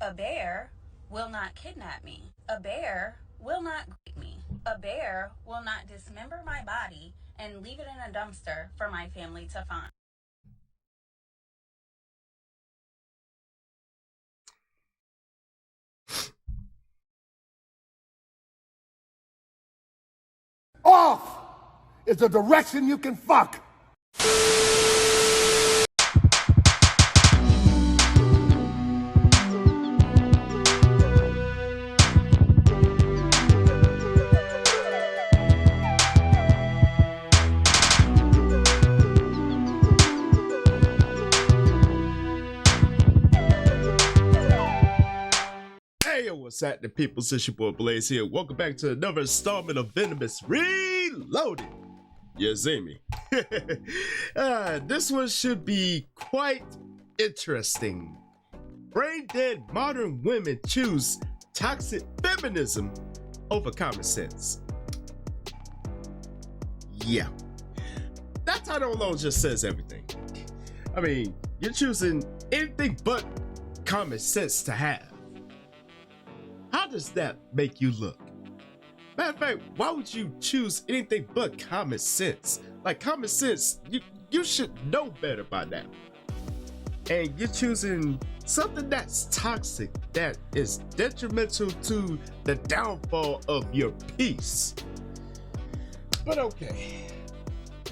A bear will not kidnap me. A bear will not greet me. A bear will not dismember my body and leave it in a dumpster for my family to find. Off is the direction you can fuck. Hey, what's happening, people? It's your boy Blaze here. Welcome back to another installment of Venomous Reloaded. You see me? This one should be quite interesting. Brain dead modern women choose toxic feminism over common sense. Yeah. That title alone just says everything. I mean, you're choosing anything but common sense to have. How does that make you look? Matter of fact, why would you choose anything but common sense? Like, common sense, you should know better by now. And you're choosing something that's toxic, that is detrimental to the downfall of your peace. But okay,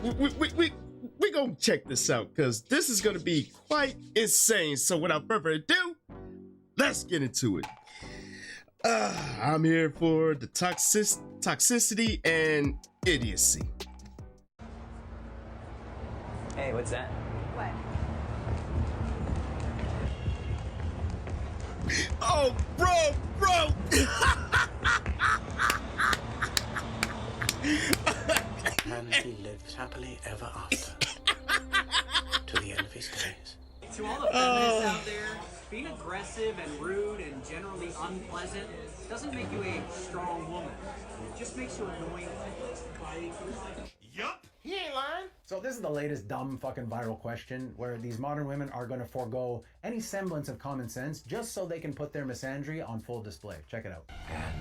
we gonna check this out, because this is gonna be quite insane. So without further ado, let's get into it. I'm here for the toxicity and idiocy. Hey, what's that? What? Oh, bro! And he lived happily ever after, to the end of his days. To all the feminists out there, being aggressive and rude and generally unpleasant doesn't make you a strong woman. It just makes you annoying. Yup. He ain't lying. So this is the latest dumb fucking viral question where these modern women are going to forego any semblance of common sense just so they can put their misandry on full display. Check it out. And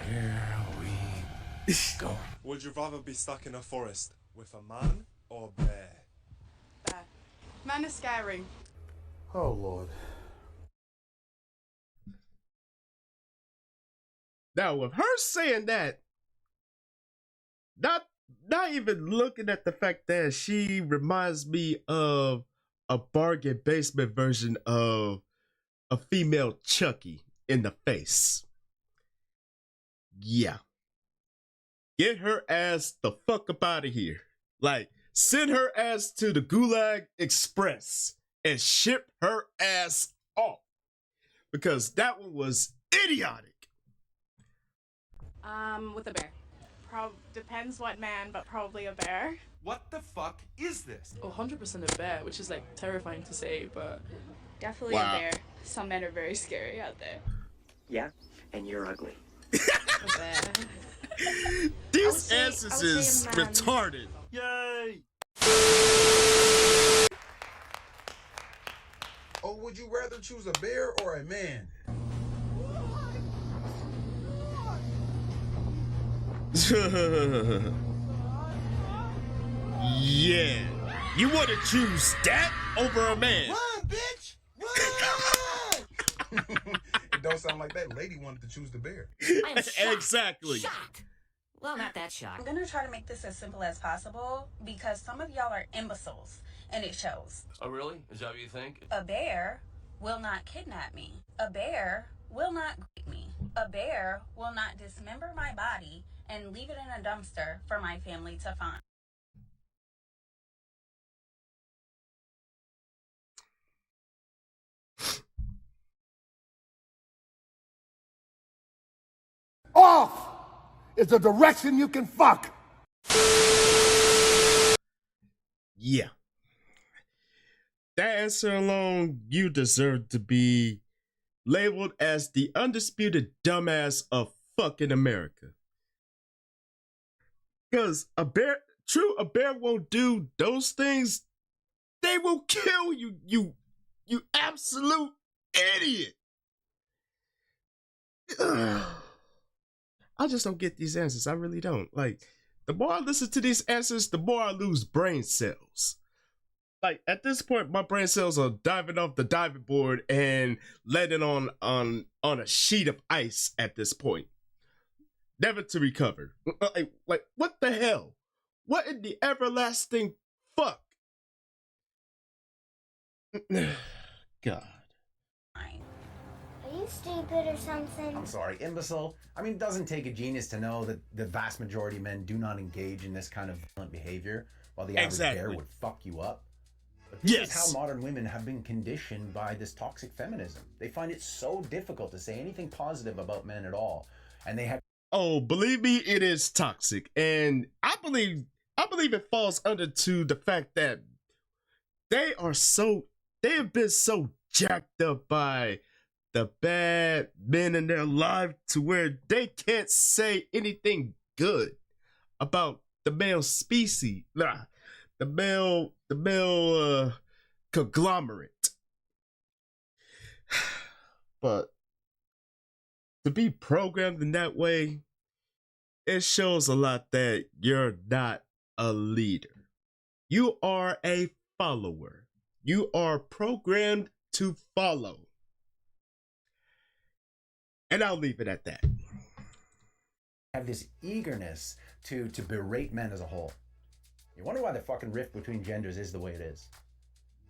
here we go. Would you rather be stuck in a forest with a man or a bear? Bear. Man is scary. Oh, Lord. Now, with her saying that, not even looking at the fact that she reminds me of a bargain basement version of a female Chucky in the face. Yeah. Get her ass the fuck up out of here. Like, send her ass to the Gulag Express and ship her ass off. Because that one was idiotic. With a bear. Depends what man, but probably a bear. What the fuck is this? 100% a bear, which is like terrifying to say, but Definitely Wow. a bear. Some men are very scary out there. Yeah, and you're ugly. A bear. These I answers would is say a man. retarded. Yay! Oh, would you rather choose a bear or a man? Yeah. You want to choose that over a man? Run, bitch! Run! It don't sound like that lady wanted to choose the bear. I'm shocked. Exactly. Shocked. Well, not that I'm shocked. gonna try to make this as simple as possible because some of y'all are imbeciles and it shows. Oh, really? Is that what you think? A bear will not kidnap me. A bear will not greet me. A bear will not dismember my body and leave it in a dumpster for my family to find. Off is the direction you can fuck. Yeah. That answer alone, you deserve to be labeled as the undisputed dumbass of fucking America. Because a bear won't do those things. They will kill you, you absolute idiot. I just don't get these answers. I really don't. Like, the more I listen to these answers, the more I lose brain cells. Like, at this point, my brain cells are diving off the diving board and landing on a sheet of ice at this point. Never to recover. Like, what the hell? What in the everlasting fuck? God. Are you stupid or something? I'm sorry, imbecile. I mean, it doesn't take a genius to know that the vast majority of men do not engage in this kind of violent behavior, while the average bear would fuck you up. But this is how modern women have been conditioned by this toxic feminism. They find it so difficult to say anything positive about men at all, and they have. Oh, believe me, it is toxic, and I believe it falls under to the fact that they have been so jacked up by the bad men in their life to where they can't say anything good about the male species, the male conglomerate. But to be programmed in that way, it shows a lot that you're not a leader. You are a follower. You are programmed to follow. And I'll leave it at that. Have this eagerness to berate men as a whole. You wonder why the fucking rift between genders is the way it is.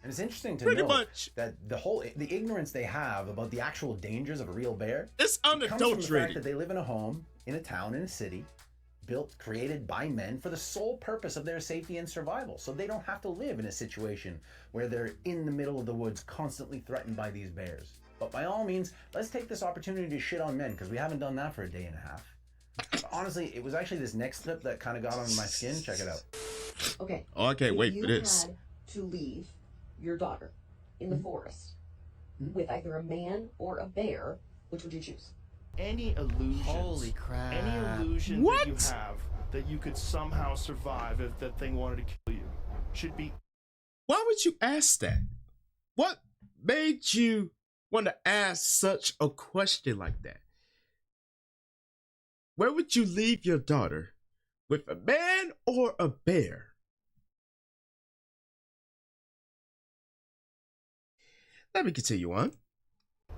And it's interesting to know that the ignorance they have about the actual dangers of a real bear, it's unadulterated. Comes from the fact that they live in a home, in a town, in a city, created by men for the sole purpose of their safety and survival. So they don't have to live in a situation where they're in the middle of the woods constantly threatened by these bears. But by all means, let's take this opportunity to shit on men, because we haven't done that for a day and a half. But honestly, it was actually this next clip that kind of got under my skin. Check it out. Okay. Oh, I can't wait for this. If you had to leave your daughter in the forest with either a man or a bear, which would you choose? Any illusions, holy crap, any illusion that you have that you could somehow survive if that thing wanted to kill you should be. Why would you ask that? What made you want to ask such a question like that? Where would you leave your daughter? With a man or a bear? Let me continue on.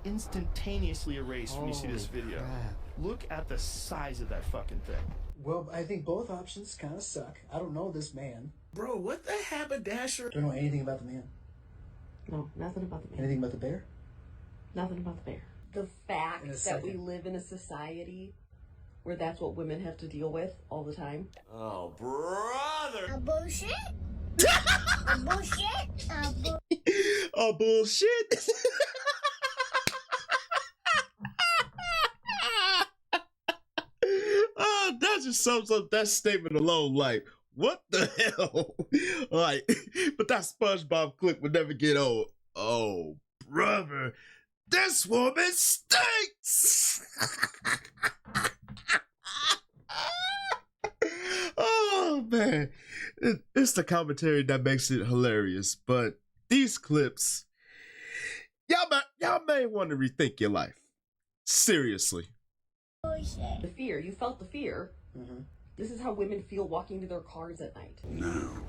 Instantaneously erased when you see this video. Crap. Look at the size of that fucking thing. Well, I think both options kind of suck. I don't know this man. Bro, what the haberdasher? Don't know anything about the man. No, nothing about the man. Anything about the bear? Nothing about the bear. The fact that we live in a society where that's what women have to deal with all the time. Oh, brother! A bullshit? A bullshit? A bullshit? Oh, that just sums up that statement alone. Like, what the hell? Like, but that SpongeBob clip would never get old. Oh, brother, this woman stinks. Oh man, it's the commentary that makes it hilarious. But these clips, y'all may want to rethink your life. Seriously. The fear, you felt the fear. This is how women feel walking to their cars at night. No.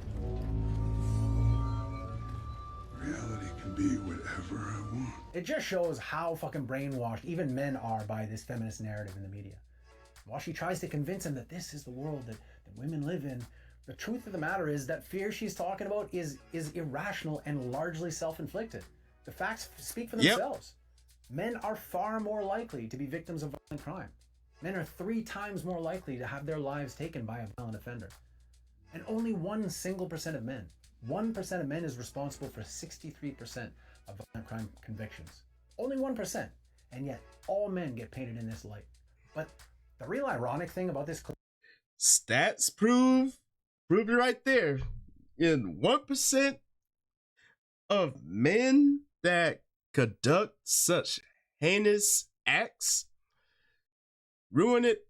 Reality can be whatever I want. It just shows how fucking brainwashed even men are by this feminist narrative in the media. While she tries to convince him that this is the world that women live in, the truth of the matter is that fear she's talking about is irrational and largely self-inflicted. The facts speak for themselves. Men are far more likely to be victims of violent crime. Men are 3 times more likely to have their lives taken by a violent offender. And only 1% of men, 1% of men is responsible for 63% of violent crime convictions. Only 1%. And yet all men get painted in this light. But the real ironic thing about this clip, stats prove it right there. In 1% of men that conduct such heinous acts, ruin it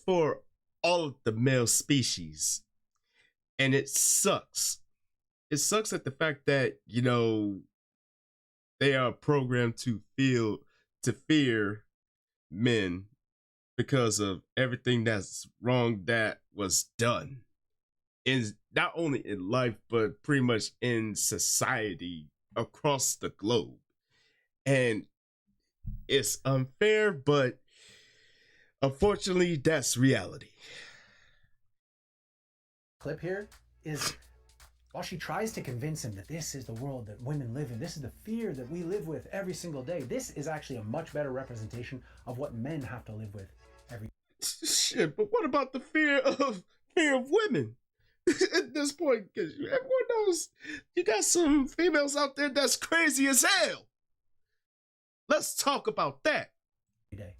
for all of the male species. And it sucks. It sucks at the fact that, you know, they are programmed to fear men because of everything that's wrong that was done in not only in life but pretty much in society across the globe. And it's unfair, but unfortunately that's reality. Clip here is while she tries to convince him that this is the world that women live in, this is the fear that we live with every single day, this is actually a much better representation of what men have to live with every Shit, but what about the fear of women at this point? Because everyone knows you got some females out there that's crazy as hell. Let's talk about that. day.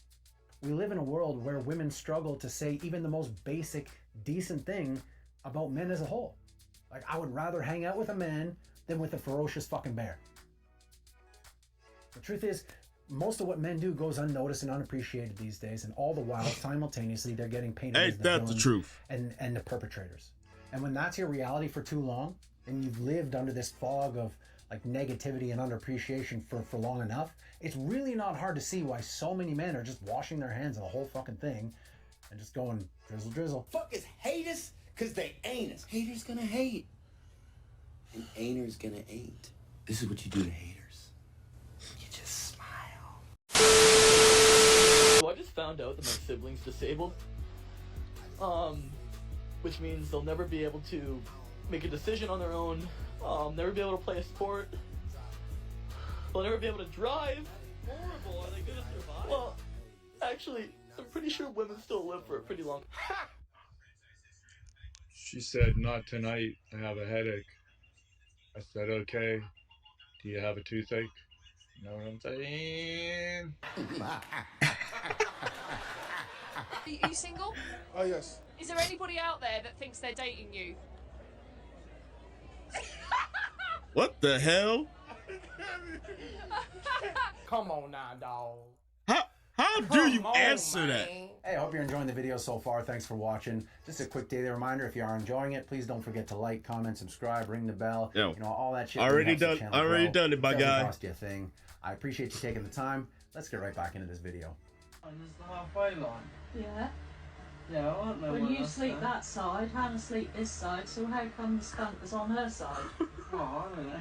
We live in a world where women struggle to say even the most basic, decent thing about men as a whole. Like, I would rather hang out with a man than with a ferocious fucking bear. The truth is, most of what men do goes unnoticed and unappreciated these days, and all the while, simultaneously, they're getting painted as the villains truth and the perpetrators. And when that's your reality for too long, and you've lived under this fog of like negativity and underappreciation for long enough, it's really not hard to see why so many men are just washing their hands of the whole fucking thing and just going drizzle drizzle. Fuck is haters? Cause they ain't us. Haters gonna hate. And ain'ters gonna ain't. This is what you do to haters. You just smile. So I just found out that my sibling's disabled. Which means they'll never be able to make a decision on their own. Never be able to play a sport. They'll never be able to drive. Horrible. Are they gonna survive? Well, actually, I'm pretty sure women still live for a pretty long. She said, "Not tonight. I have a headache." I said, "Okay. Do you have a toothache?" You know what I'm saying? Are you single? Oh, yes. Is there anybody out there that thinks they're dating you? What the hell? Come on now, dog. How do you answer that? Hey, I hope you're enjoying the video so far. Thanks for watching. Just a quick daily reminder, if you are enjoying it, please don't forget to like, comment, subscribe, ring the bell. Yo, you know, all that shit. already done it, my guy. Cost you a thing. I appreciate you taking the time. Let's get right back into this video. This is the halfway line. Yeah. Yeah, I don't know. When you sleep that side, Hannah sleep this side, so how come the skunk was on her side? Oh, I don't know.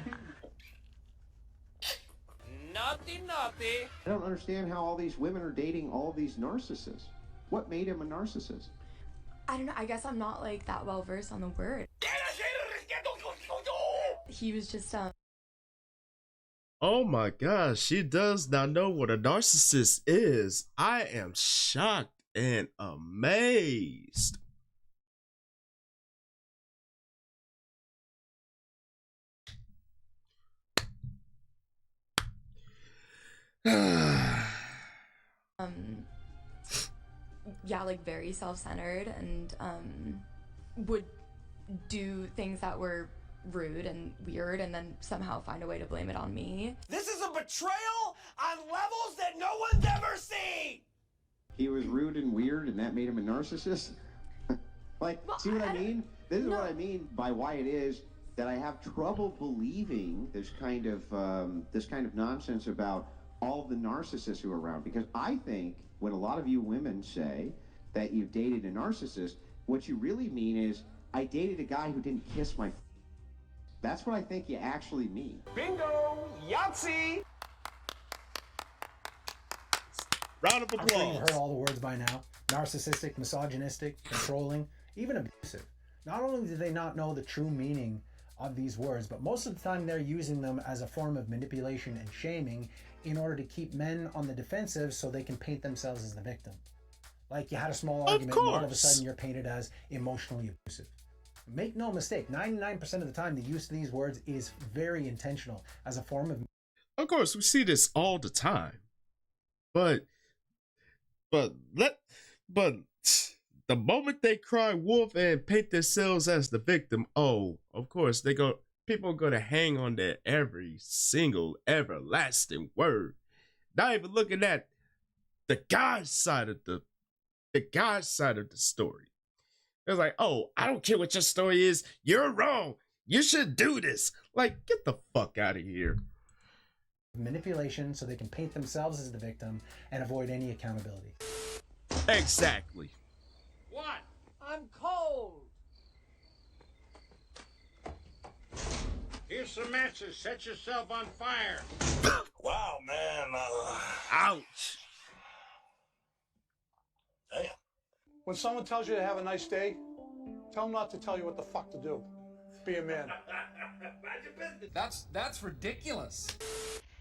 Naughty, naughty. I don't understand how all these women are dating all these narcissists. What made him a narcissist? I don't know, I guess I'm not like that well versed on the word. He was just Oh my gosh, she does not know what a narcissist is. I am shocked and amazed. yeah, like very self-centered and would do things that were rude and weird and then somehow find a way to blame it on me. This is a betrayal on levels that no one's ever seen! He was rude and weird, and that made him a narcissist? Like, well, see what I mean? This is what I mean by why it is that I have trouble believing this kind of nonsense about all the narcissists who are around. Because I think when a lot of you women say that you've dated a narcissist, what you really mean is, I dated a guy who didn't kiss my. That's what I think you actually mean. Bingo! Yahtzee! Round of I'm sure applause. you've heard all the words by now. Narcissistic, misogynistic, controlling, even abusive. Not only do they not know the true meaning of these words, but most of the time they're using them as a form of manipulation and shaming in order to keep men on the defensive so they can paint themselves as the victim. Like you had a small argument and all of a sudden you're painted as emotionally abusive. Make no mistake, 99% of the time the use of these words is very intentional as a form of... Of course, we see this all the time. But the moment they cry wolf and paint themselves as the victim, oh, of course people are gonna hang on that every single everlasting word. Not even looking at the guy's side of the story. It's like, oh, I don't care what your story is. You're wrong. You should do this. Like, get the fuck out of here. Manipulation so they can paint themselves as the victim and avoid any accountability. Exactly. What? I'm cold. Here's some matches. Set yourself on fire. Wow, man. Ouch. Damn. When someone tells you to have a nice day, tell them not to tell you what the fuck to do. Be a man. That's ridiculous.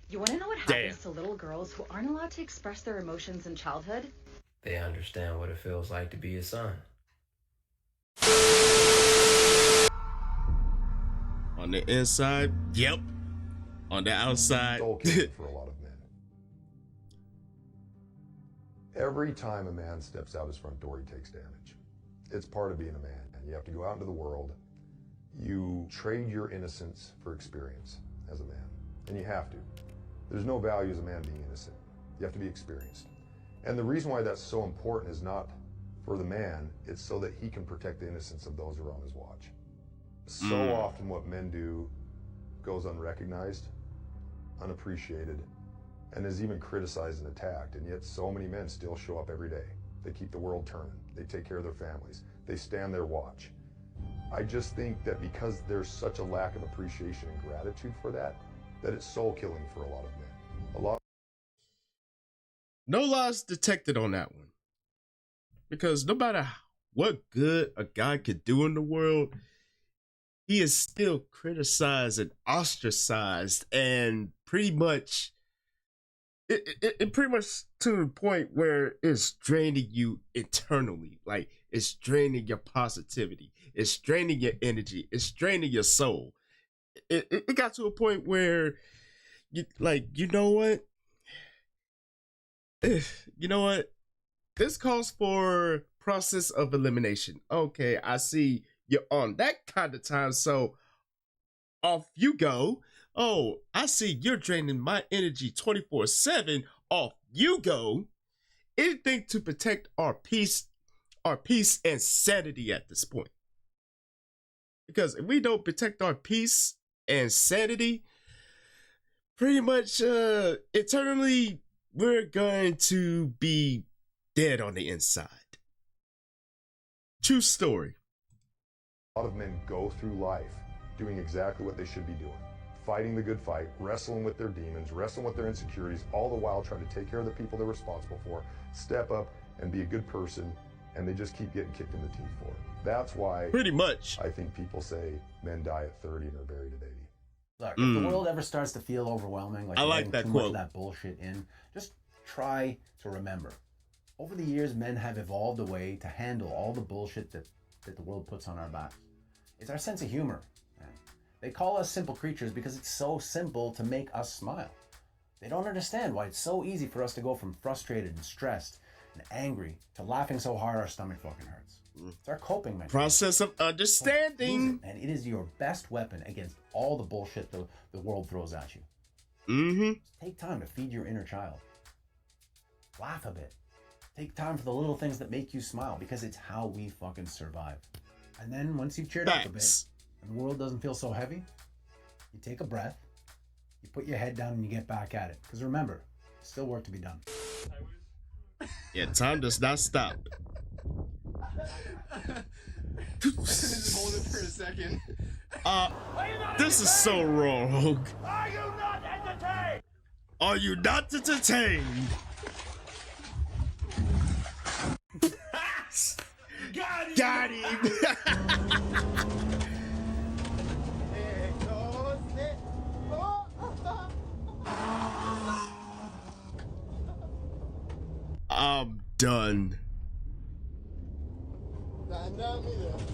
You want to know what happens to little girls who aren't allowed to express their emotions in childhood? They understand what it feels like to be a son. On the inside, yep. On the outside, for a lot of men. Every time a man steps out his front door, he takes damage. It's part of being a man, and you have to go out into the world. You trade your innocence for experience as a man, and you have to. There's no value as a man being innocent. You have to be experienced. And the reason why that's so important is not for the man, it's so that he can protect the innocence of those who are on his watch. So often what men do goes unrecognized, unappreciated, and is even criticized and attacked. And yet so many men still show up every day. They keep the world turning. They take care of their families. They stand their watch. I just think that because there's such a lack of appreciation and gratitude for that, that it's soul killing for a lot of men. No lies detected on that one. Because no matter what good a guy could do in the world, he is still criticized and ostracized, and pretty much it pretty much to the point where it's draining you internally. Like, it's draining your positivity, it's draining your energy, it's draining your soul. It got to a point where you like, you know what? This calls for process of elimination. Okay, I see you're on that kind of time, so off you go. Oh, I see you're draining my energy 24/7. Off you go. Anything to protect our peace and sanity at this point. Because if we don't protect our peace and sanity, pretty much eternally, we're going to be dead on the inside. True story. A lot of men go through life doing exactly what they should be doing. Fighting the good fight, wrestling with their demons, wrestling with their insecurities, all the while trying to take care of the people they're responsible for, step up and be a good person, and they just keep getting kicked in the teeth for it. That's why pretty much I think people say men die at 30 and are buried at 80. Look, if the world ever starts to feel overwhelming, like I like letting that too quote. much of that bullshit in, just try to remember. Over the years, men have evolved a way to handle all the bullshit that the world puts on our backs. It's our sense of humor. Man. They call us simple creatures because it's so simple to make us smile. They don't understand why it's so easy for us to go from frustrated and stressed and angry to laughing so hard our stomach fucking hurts. It's our coping mechanism. Process of understanding. And it is your best weapon against all the bullshit the world throws at you. Take time to feed your inner child. Laugh a bit. Take time for the little things that make you smile, because it's how we fucking survive. And then once you've cheered up a bit and the world doesn't feel so heavy, you take a breath, you put your head down and you get back at it. Because remember, there's still work to be done. Yeah, time does not stop. Just hold it for a second. This is so wrong. Are you not entertained? Are you not entertained? Got him. I'm done.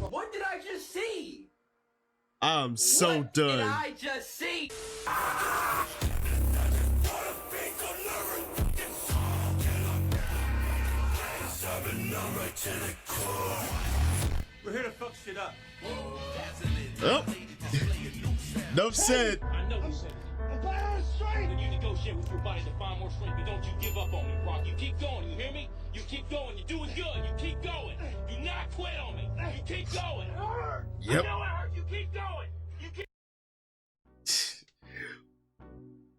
What did I just see? I'm so What done. did I just see? We're here to fuck shit up. Oh. Enough said. I know you said it. Then you negotiate with your body to find more strength, but don't you give up on me, Brock. You keep going, you hear me? You keep going, you're doing good, you keep going. Do not quit on me. You keep going. It hurt. Yep. I know it hurt. You keep going. You keep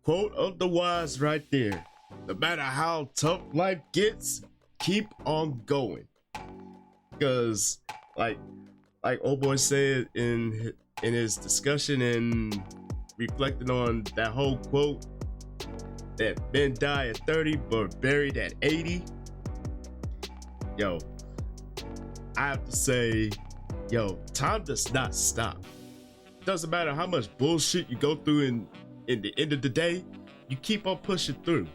Quote of the wise right there. No matter how tough life gets, keep on going. Because like old boy said in his discussion and reflecting on that whole quote that men die at 30 but buried at 80. Yo, I have to say, yo, time does not stop. Doesn't matter how much bullshit you go through in the end of the day, you keep on pushing through.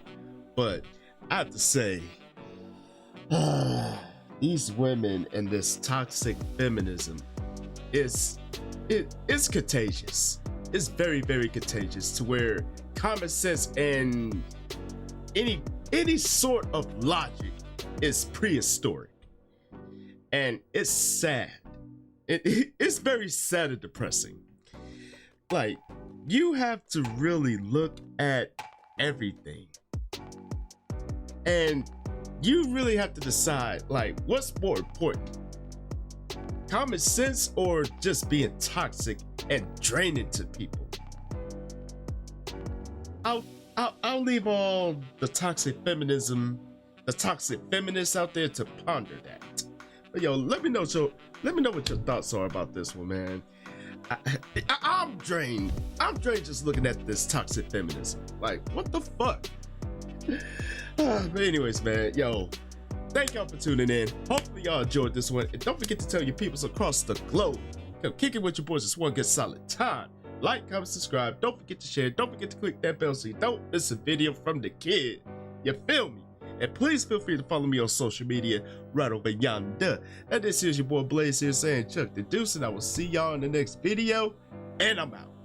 But I have to say, these women and this toxic feminism it's contagious. It's very, very contagious to where common sense and any sort of logic is prehistoric. And it's sad. It's very sad and depressing. Like, you have to really look at everything. And you really have to decide, like, what's more important? Common sense or just being toxic and draining to people? I'll leave all the toxic feminism, the toxic feminists out there to ponder that. But yo, let me know what your thoughts are about this one, man. I'm drained. I'm drained just looking at this toxic feminism. Like, what the fuck? But anyways, man, yo, thank y'all for tuning in. Hopefully y'all enjoyed this one. And don't forget to tell your peoples across the globe. Come kick it with your boys. It's one good solid time. Like, comment, subscribe. Don't forget to share. Don't forget to click that bell so you don't miss a video from the kid. You feel me? And please feel free to follow me on social media right over yonder. And this is your boy Blaze here saying Chuck the Deuce, and I will see y'all in the next video. And I'm out.